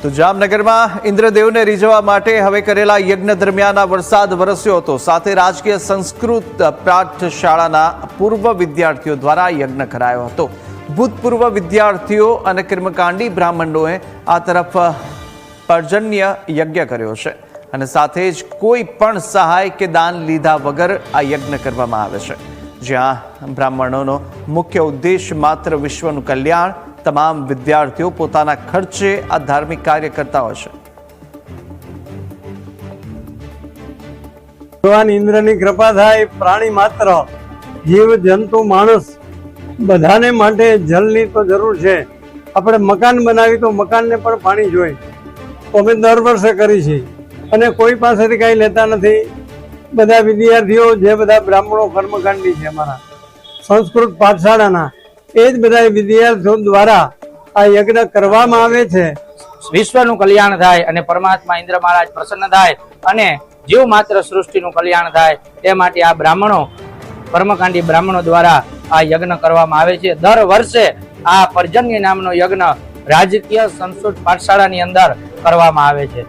તો જામનગરમાં ઇન્દ્રદેવને રીઝવવા માટે હવે કરેલા યજ્ઞ દરમિયાન વરસાદ વરસ્યો હતો, સાથે રાજકીય સંસ્કૃત પાઠશાળાના પૂર્વ વિદ્યાર્થીઓ દ્વારા યજ્ઞ કરાયો હતો। ભૂતપૂર્વ વિદ્યાર્થીઓ અને કર્મકાંડી બ્રાહ્મણોએ આ તરફ પર્જન્ય યજ્ઞ કર્યો છે અને સાથે જ કોઈ પણ સહાય કે દાન લીધા વગર આ યજ્ઞ કરવામાં આવે છે, જ્યાં બ્રાહ્મણોનો મુખ્ય ઉદ્દેશ માત્ર વિશ્વનું કલ્યાણ। તમામ વિદ્યાર્થીઓ પોતાના ખર્ચે આ ધાર્મિક કાર્ય કરતા હોય છે। ભગવાન ઇન્દ્રની કૃપા થાય, પ્રાણી માત્ર, જીવ જંતુ, માણસ બધાને માટે જલની તો જરૂર છે। આપણે મકાન બનાવી તો મકાનને પણ પાણી જોઈએ, તો અમે દર વર્ષે કરી છે અને કોઈ પાસેથી કાંઈ લેતા નથી। બધા વિદ્યાર્થીઓ જે બધા બ્રાહ્મણો કર્મકાંડી છે અમારા સંસ્કૃત પાઠશાળાના, એ જ બધા વિદ્યાર્થીઓ દ્વારા આ યજ્ઞ કરવામાં આવે છે। વિશ્વનું કલ્યાણ થાય અને પરમાત્મા ઇન્દ્ર મહારાજ પ્રસન્ન થાય અને જીવ માત્ર સૃષ્ટિનું કલ્યાણ થાય તે માટે આ બ્રાહ્મણો, કર્મકાંડી બ્રાહ્મણો દ્વારા આ યજ્ઞ કરવામાં આવે છે। દર વર્ષે આ પર્જન્ય નામનો યજ્ઞ રાજકીય સંસ્કૃત પાઠશાળાની અંદર કરવામાં આવે છે।